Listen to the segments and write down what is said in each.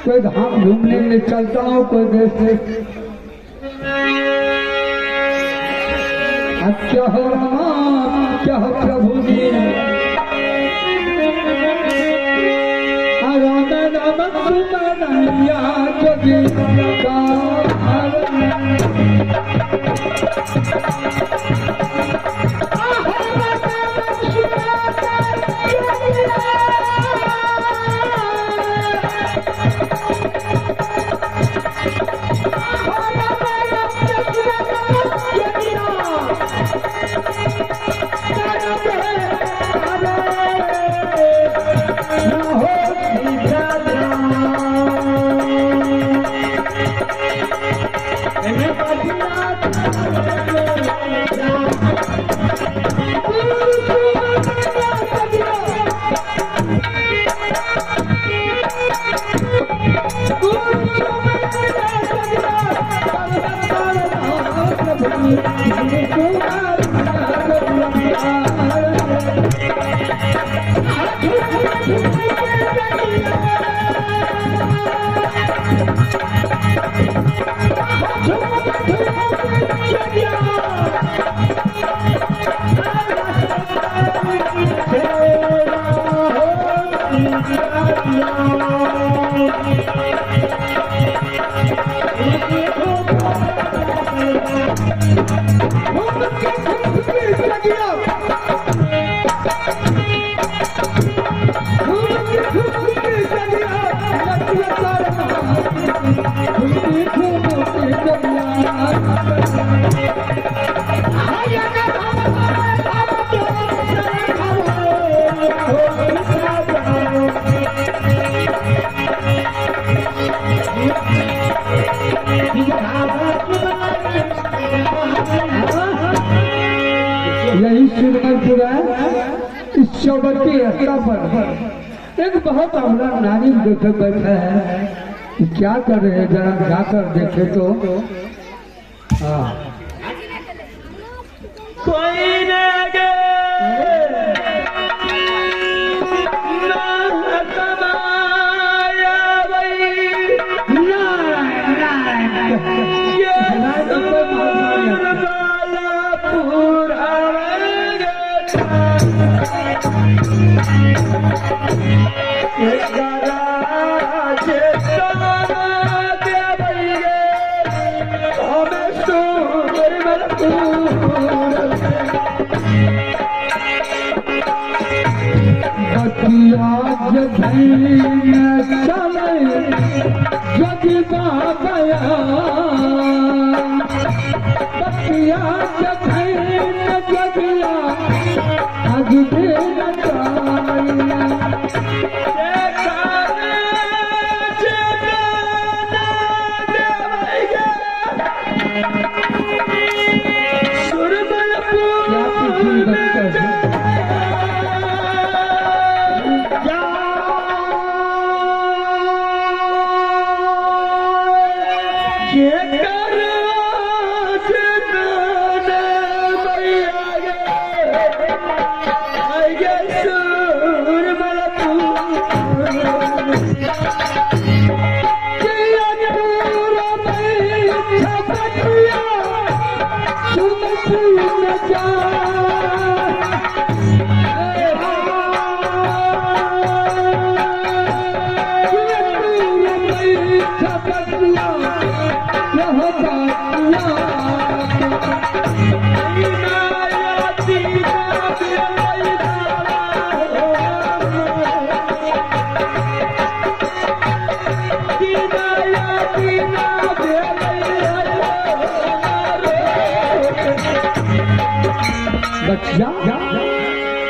कोई धाम घूमने के लिए चलता हूँ, कोई देश से क्या हो राम, क्या हो प्रभु जी। राम राम सुमरैया जोगी का यही श्रीमंतपुर है। इस चौबट्टी रास्ता पर एक बहुत अमला नारी देखे बैठा है कि क्या कर रहे हैं, जरा जाकर देखे तो। कोई नहीं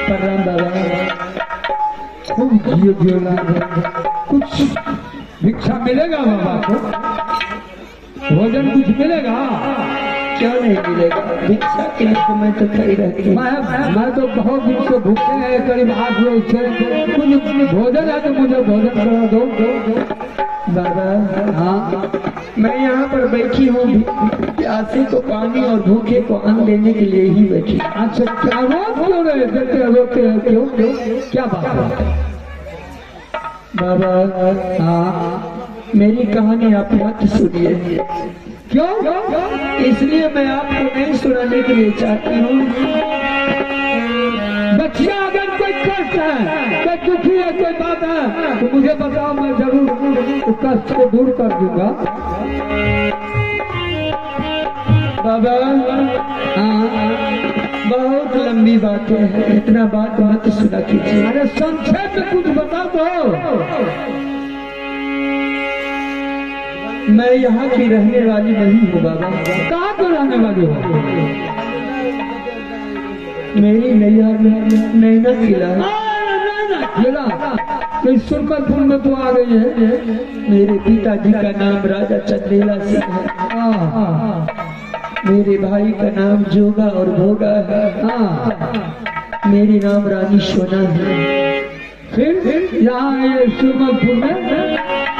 प्रणाम बाबा। खूब जियो जियो लाल। कुछ भिक्षा मिलेगा बाबा को? भोजन कुछ मिलेगा? क्यों नहीं मिलेगा? भिक्षा के लिए तो मैं तो खड़ी रहती हूँ। मैं तो बहुत दिन से भूखे हैं, करीब 8 रोज से। कुछ भोजन है तो मुझे भोजन करा दो। बाबा हाँ, मैं यहाँ पर बैठी हूँ, प्यासे को पानी और भूखे को अन्न देने के लिए ही बैठी। अच्छा, क्या रोज क्यों रहे देते रोते हैं? क्यों क्यों क्या बात है? बाबा हाँ, मेरी कहानी आप मत सुनिए। क्यों? इसलिए मैं आपको नहीं सुनाने के लिए चाहती हूँ। बच्चा अगर कोई कष्ट है, कोई दुखी है, कोई बात है तो मुझे बताओ, मैं जरूर उस कष्ट को दूर कर दूंगा। बाबा हाँ, बहुत लंबी बातें हैं, इतना बात मत सुना कीजिए। अरे संक्षेप में कुछ बता दो। मैं यहाँ की रहने वाली नहीं हूँ बाबा। कहाँ को रहने वाली हो? मेरी नैया नैना किला है। किला कोई सुरमतपुर में तो आ गई है। मेरे पिताजी का नाम राजा चंदेला सिंह है। मेरे भाई का नाम जोगा और भोगा है। मेरी नाम रानी सोना है। फिर यहाँ ये सुरमतपुर में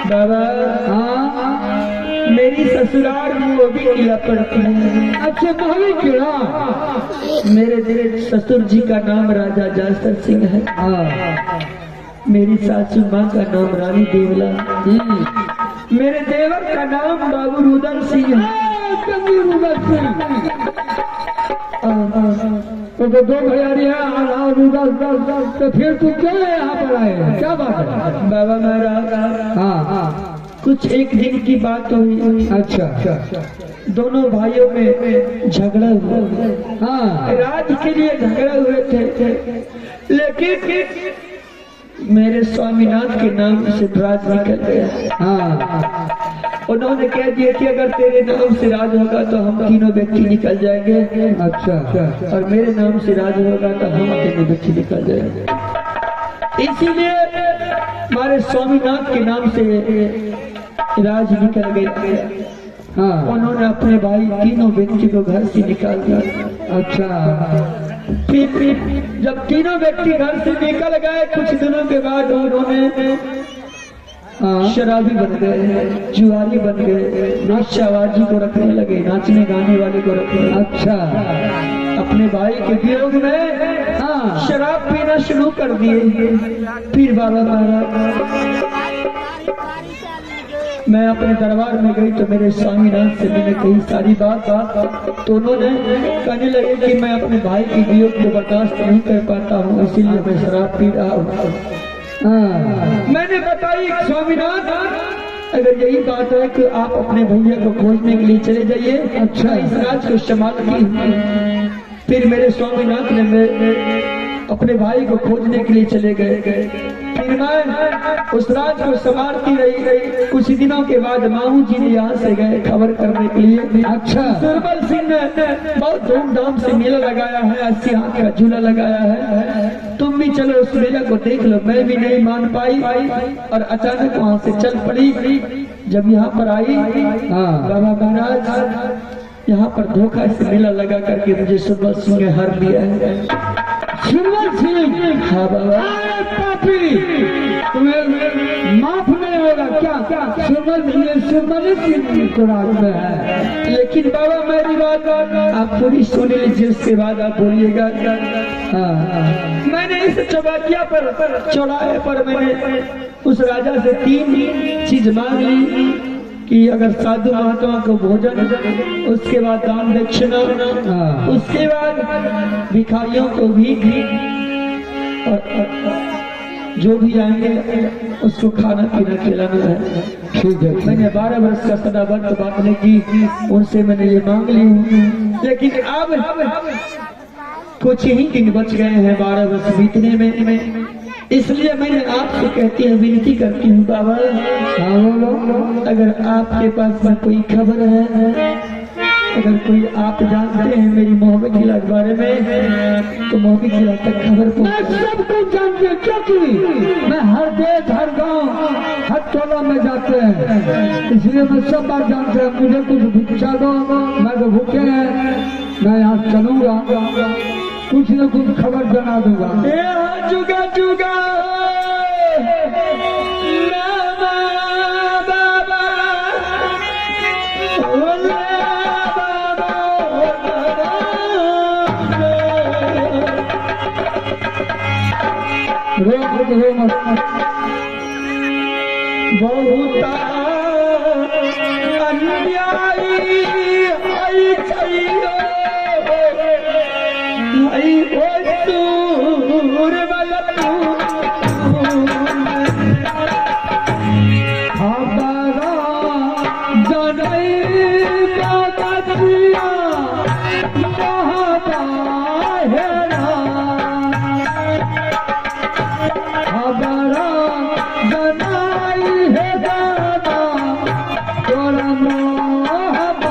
बाबा मेरी ससुराल में वो भी किला पड़ती है। अच्छा, महली किला। मेरे ससुर जी का नाम राजा जासर सिंह है। मेरी सासू माँ का नाम रानी देवला। मेरे देवर का नाम बाबू रुदल सिंह है। तो दो भैयारी है। तो फिर तू क्यों यहाँ पर आए? क्या बात है? बाबा महाराज हाँ, कुछ एक दिन की बात हुई। अच्छा, दोनों भाइयों में झगड़ा हुआ। हाँ, राज के लिए झगड़ा हुए थे, लेकिन मेरे स्वामीनाथ के नाम से राज निकल गया। हाँ, उन्होंने कह दिया कि अगर तेरे नाम से राज होगा तो हम तीनों व्यक्ति निकल जाएंगे। अच्छा, और मेरे नाम से राज होगा तो हम तीनों व्यक्ति निकल जाएंगे। इसीलिए हमारे स्वामीनाथ के नाम से राज निकल गया। हाँ, उन्होंने अपने भाई तीनों व्यक्ति को घर से निकाल दिया। अच्छा, फिर जब तीनों व्यक्ति घर से निकल गए, कुछ दिनों के बाद उन्होंने शराबी बन गए, जुआरी बन गए, नाचवाजी को रखने लगे, नाचने गाने वाले को रखने लगे। अच्छा, अपने भाई के वियोग में शराब पीना शुरू कर दिए। फिर बाबा महाराज मैं अपने दरबार में गई तो मेरे स्वामीनाथ से मैंने कही सारी बात। तो उन्होंने कहने लगे कि मैं अपने भाई के वियोग को बर्दाश्त नहीं कर पाता हूँ, इसीलिए मैं शराब पी रहा हूँ। मैंने बताई स्वामीनाथ, अगर यही बात है कि आप अपने भैया को खोजने के लिए चले जाइए। अच्छा, इस राज को संभालिए। फिर मेरे स्वामीनाथ ने अपने भाई को खोजने के लिए चले गए। फिर मैं उस राज को संभालती रही। कुछ दिनों के बाद मामू जी ने यहाँ से गए खबर करने के लिए। अच्छा, सुरबल सिंह ने बहुत धूमधाम से मेला लगाया है, 80 हाथ का झूला लगाया है, तुम भी चलो उस मेला को देख लो। मैं भी नहीं मान पाई और अचानक वहाँ से चल पड़ी। जब यहाँ पर आई बाबा महाराज, यहाँ पर धोखा से मेला लगा करके मुझे सुरबल सिंह ने हर लिया है। सुरबल सिंह? हाँ बाबा। पापी, तुम्हें माफ नहीं होगा क्या? सुरबल सिंह को राज में है। लेकिन बाबा मेरी बात आप पूरी सुन लीजिए, उसके बाद आप बोलिएगा। मैंने इस चौबाकिया पर चौराहे पर मैंने उस राजा से 3 चीज मांग ली कि अगर साधु महात्मा को भोजन, उसके बाद दान दक्षिणा, उसके बाद भिखारियों को भी, और जो भी आएंगे उसको खाना पीना खिलाना है। ठीक है। मैंने 12 वर्ष का सदाबद्ध बात नहीं की, उनसे मैंने ये मांग ली हूँ। लेकिन अब कुछ ही दिन बच गए हैं 12 वर्ष बीतने में, इसलिए मैंने आपसे कहती है, विनती करती हूँ बाबा, अगर आपके पास में कोई खबर है अगर कोई आप जानते हैं मेरी मोहब्बत खिला के बारे में तो मोहब्बत खिला तक खबर मैं सब कुछ जानते क्योंकि मैं हर देश हर गांव हर टोला में जाते हैं, इसलिए मैं सब बात जानते हैं। मुझे कुछ भिक्षा दो, मैं तो भूखे हैं, मैं यहाँ चलूंगा, कुछ न कुछ खबर जना दूंगा। जुगा जुगा बहुत अन्यायी आई चाहिए आई सूर हमारा जनई का कचिया कहता है ना, हमारा जनई है दादा तोरा मोहब्बत।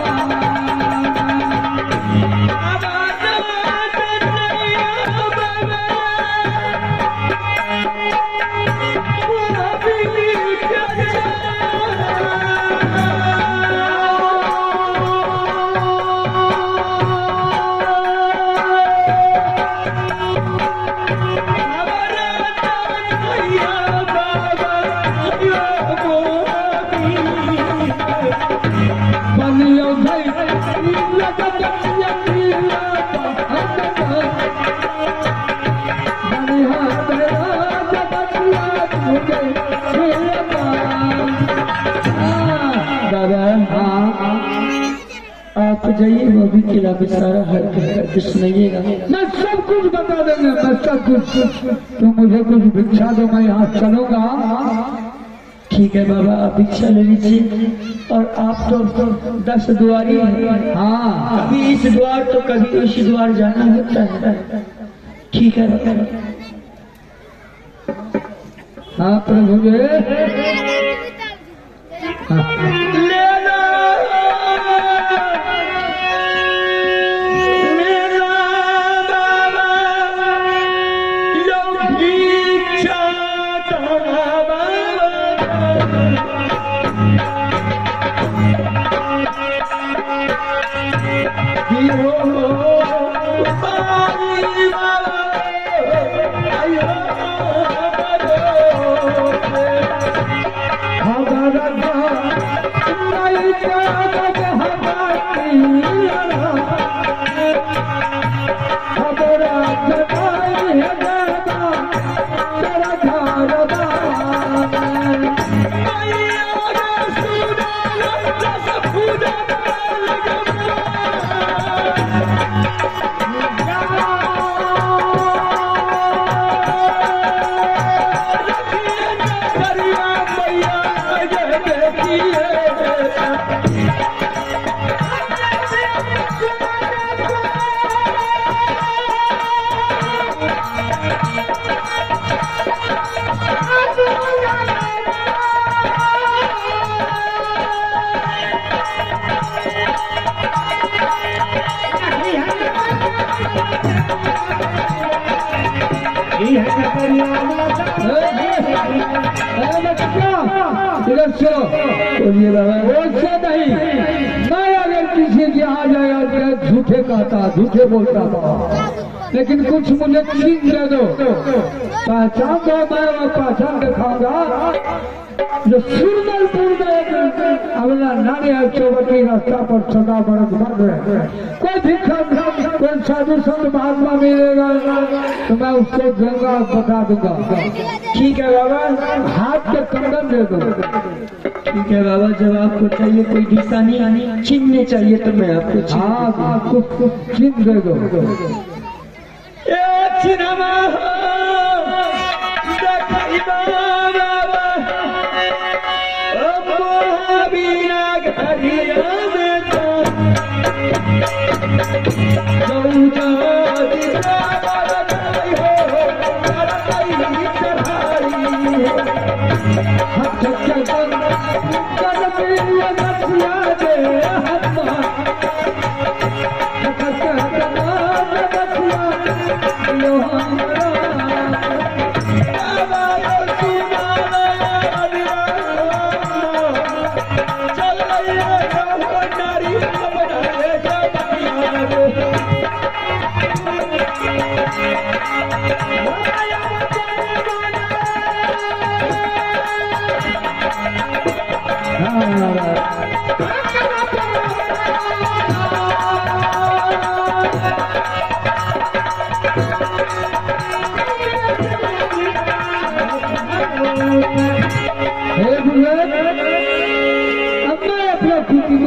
आप जाइए वो भी किला में सारा हर सुनाइएगा। मैं सब कुछ बता देंगे, मैं सब कुछ। तो मुझे कुछ भिक्षा दो, मैं यहाँ चलूंगा। ठीक है बाबा, आप भिक्षा ले लीजिए। और आप तो 10 द्वारी हैं। हाँ, कभी इस द्वार तो कभी उस द्वार जाना होता है। ठीक है बाबा। हाँ प्रभु जी, बोलिए बाबा। वैसे नहीं, मैं अगर किसी के यहाँ जाएगा झूठे कहता, झूठे बोलता था, लेकिन कुछ मुझे चीज दे दो, पहचान दो, मैं वो पहचान दिखाऊंगा। जो सुरमलपुर में अगला नानी चौबटी रास्ता पर सदा बरस भर रहे, कोई भिक्षक कोई साधु संत महात्मा मिलेगा तो मैं उसको दूंगा, बता दूंगा। ठीक है बाबा, हाथ के कंगन दे दो। ठीक है बाबा, जब आपको चाहिए कोई निशानी चिन्ह चाहिए तो मैं आपको हाँ, कुछ चिन्ह दे दो।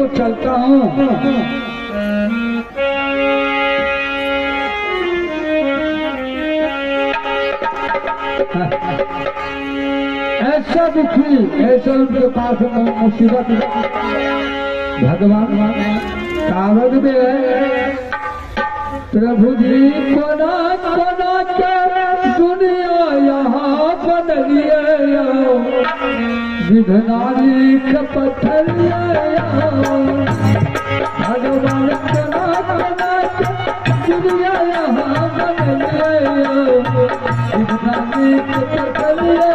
चलता हूँ। ऐसा दुखी, ऐसा उनके पास मुसीबत भगवान कागज में है। प्रभु जी कोना कोना के दुनिया यहाँ बनलिए, विधनारी के पत्थरिया भगवान कोना कोना के दुनिया यहाँ बनलिए, विधनारी के पत्थरिया।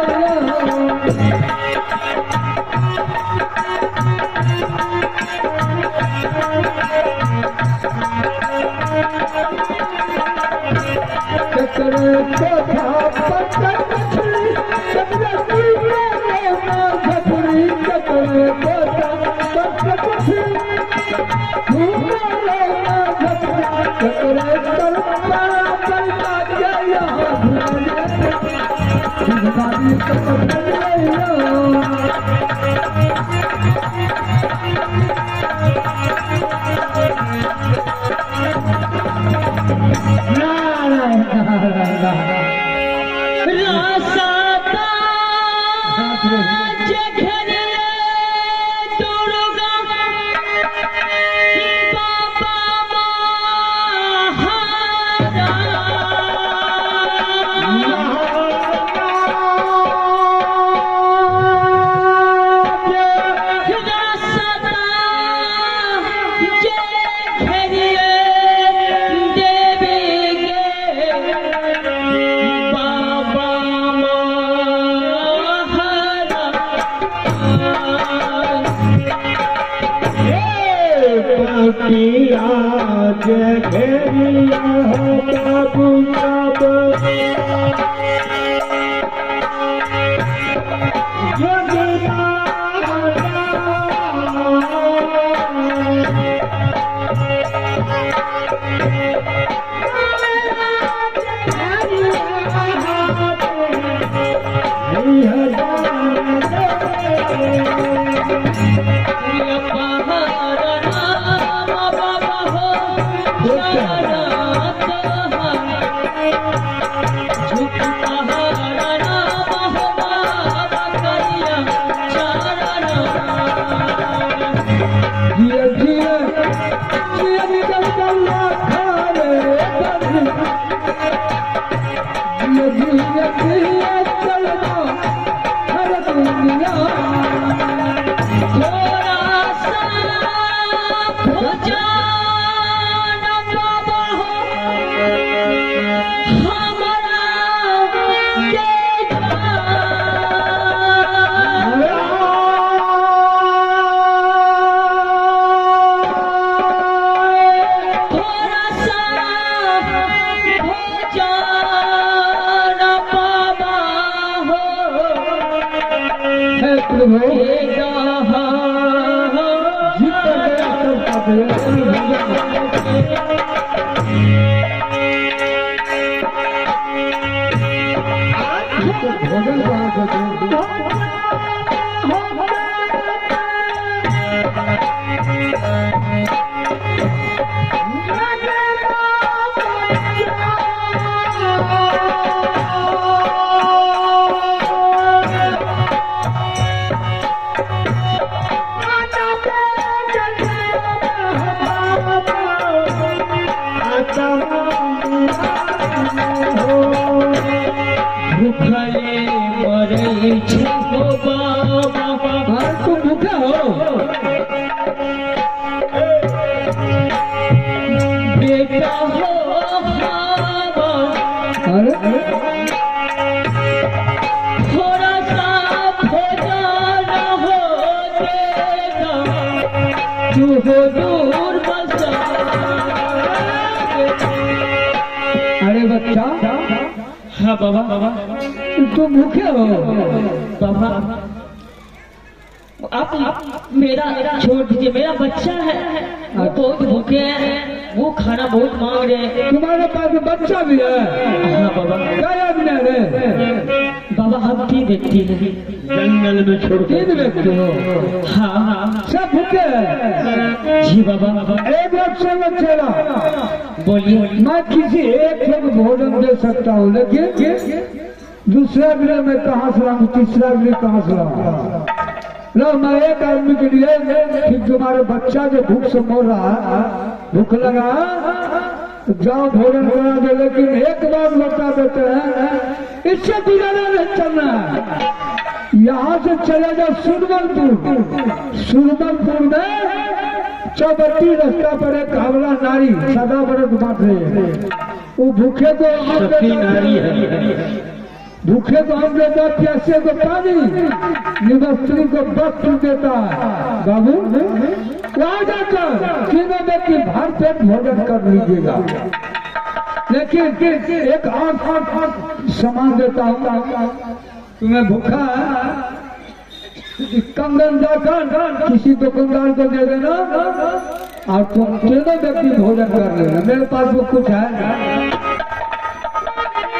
अरे बच्चा, हाँ बाबा, तुम भूखे हो? बाबा आप मेरा छोड़ दीजिए, मेरा बच्चा है, वो बहुत भूखे हैं, वो खाना बहुत मांग रहे हैं। तुम्हारे पास बच्चा भी है? हाँ बाबा। क्या आदमी है रे? बाबा हम 3 व्यक्ति नहीं, जंगल में छोड़ 3 व्यक्ति हो। हाँ हाँ सब भूखे हैं। जी बाबा। एक बात समझ चला, बोलिए। मैं किसी एक को भोजन दे सकता हूँ, लेकिन दूसरा गृह में कहाँ से लाऊं, तीसरा गृह कहाँ से लाऊं? लो, मैं एक आदमी के लिए कि तुम्हारे बच्चा जो भूख से मर रहा है, भूख लगा, तो जाओ भोजन करा दो, लेकिन एक बार लौटा देते हैं, इससे गुजारा नहीं चलना है। यहाँ से चले जाओ सुरमलपुर में चौबट्टी रास्ता पर एक अबला नारी सदा बरत बांट रही है। वो भूखे को नारी है, भूखे को हम देता, प्यासे को पानी, निवस्त्री को वस्त्र देता है। बाबू वहां जाकर तीनों व्यक्ति भर पेट भोजन कर लीजिएगा, लेकिन एक और सामान देता हूँ, तुम्हें भूखा है, कंगन जाकर किसी दुकानदार को दे देना और तुम तीनों व्यक्ति भोजन कर लेना। मेरे पास वो कुछ है,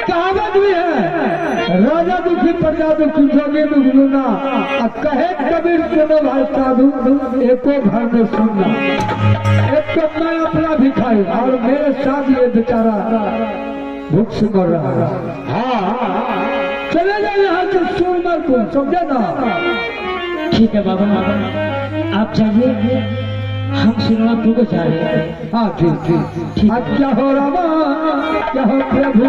कहावत भी है, राजा दुखी प्रजा दुखी जोगी दुखना, कहे कबीर सुनो भाई साधु एको घर में सुनना। एक तो मैं अपना भिखारी और मेरे साथ ये बेचारा भूख से मर रहा है। हाँ, चले जाए यहाँ से सुरमलपुर, समझे ना? ठीक है बाबा, आप जाइए, हम सुरमलपुर को जा रहे हैं। हाँ ठीक। आज क्या हो रहा, क्या हो प्रभु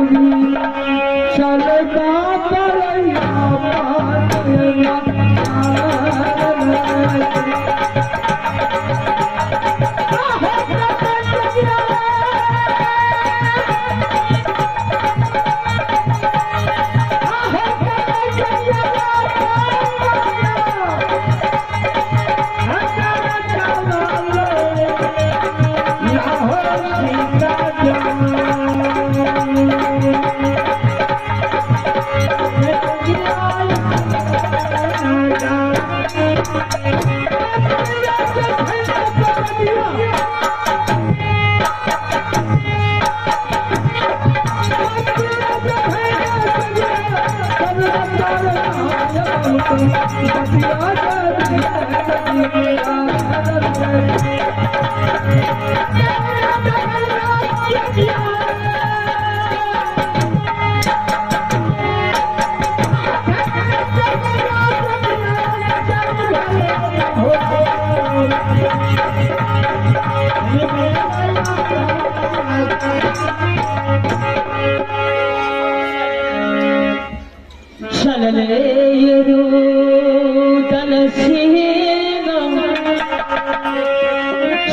चले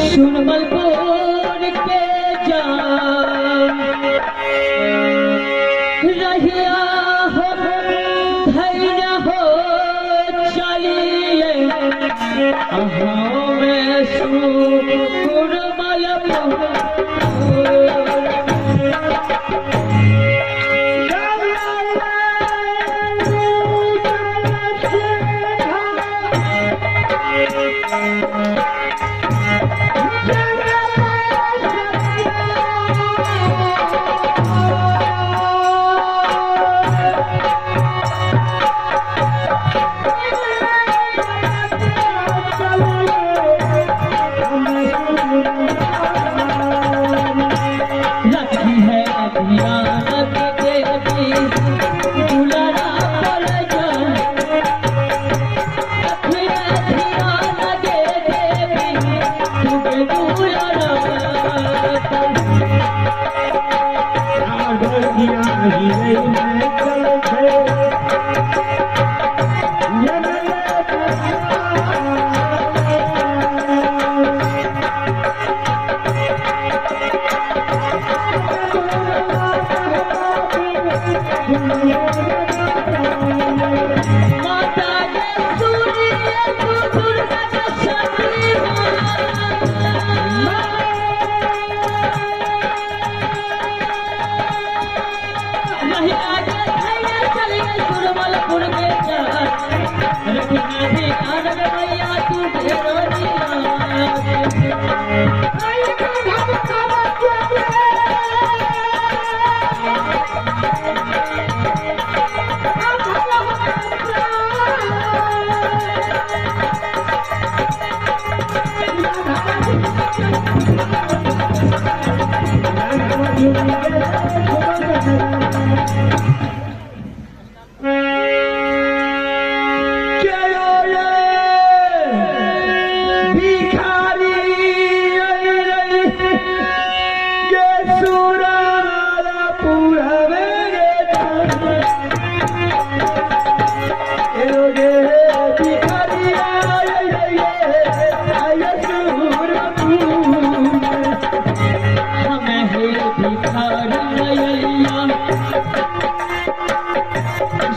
सुरमलपुर के जाम रहिया हो धैर्य हो चलिए में सुरमलपुर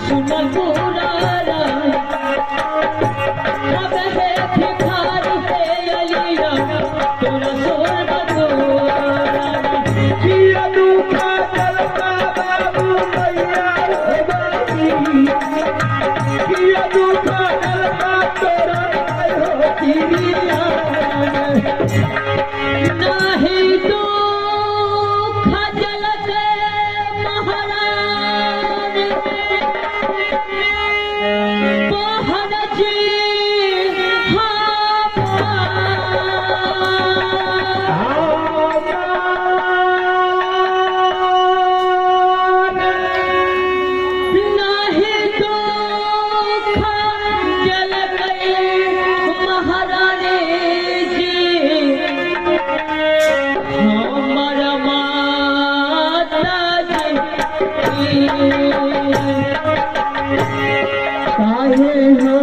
सुना पुराना अब है भिखारी है अलीरा तोरा सोर बदोरा किया दुखा जलता बाबू मैया बाबी किया दुखा जलता तोरा हो किरिया नहीं तो खजलत महाराज पहरज नहीं तो खजलत महारानी जी हमर माता जी काहे हो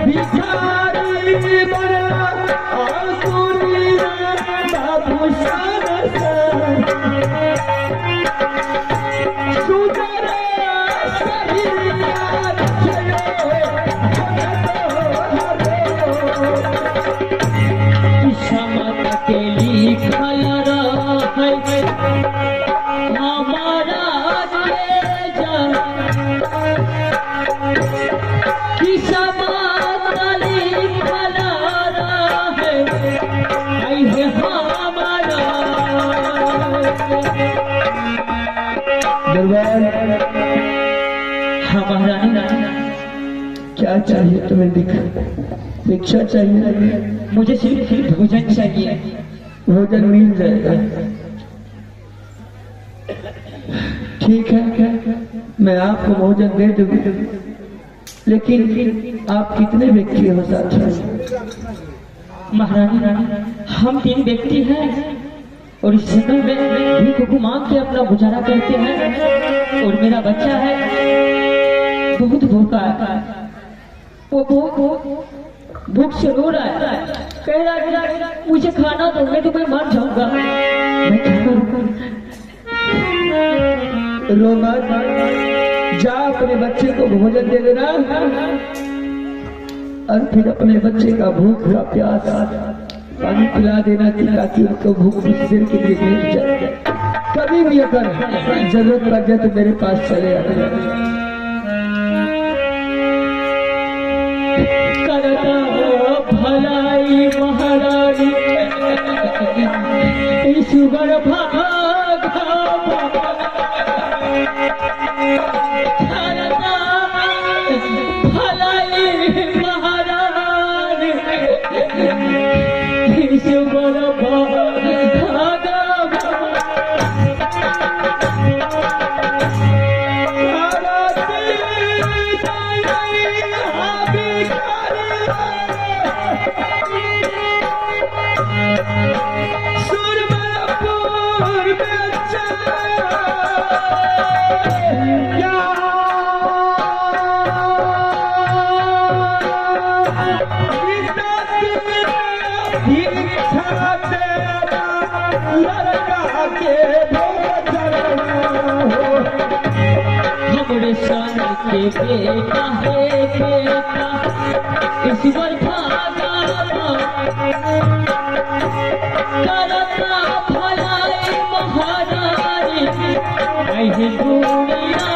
भिखारी बनला और सुनिया बाबू सरसा सुदरे सहिया चलो किस्मत के लिखल रहे हमारा तेजा किस्मत लिखल रहे ऐसे हमारा दरबार हमारा क्या चाहिए तुम्हें भिक्षा चाहिए मुझे सिर्फ भोजन चाहिए भोजन मिल जाएगा ठीक है मैं आपको भोजन दे दूंगी लेकिन आप कितने व्यक्ति हो साथ महारानी हम 3 व्यक्ति हैं और इस जंगल में भीख मांग के अपना गुजारा करते हैं और मेरा बच्चा है बहुत भूखा है वो भूख से रो रहा है कह रहा है मुझे खाना दो मैं तुम्हें मर जाऊंगा मैं क्या करूं रो मत जा अपने बच्चे को भोजन दे देना और फिर अपने बच्चे का भूख का प्यास पानी पिला देना ताकि उनको भूख कुछ देर के लिए मिल जाए कभी भी अगर जरूरत लग जाए तो मेरे पास चले आते करता भलाई महारानी ईश्वर भागा करता भलाई महारानी ईश्वर भागा हमरे सन के बेटा है बेटा ईश्वर भागा करता भलाई महारानी ऐसे दुनिया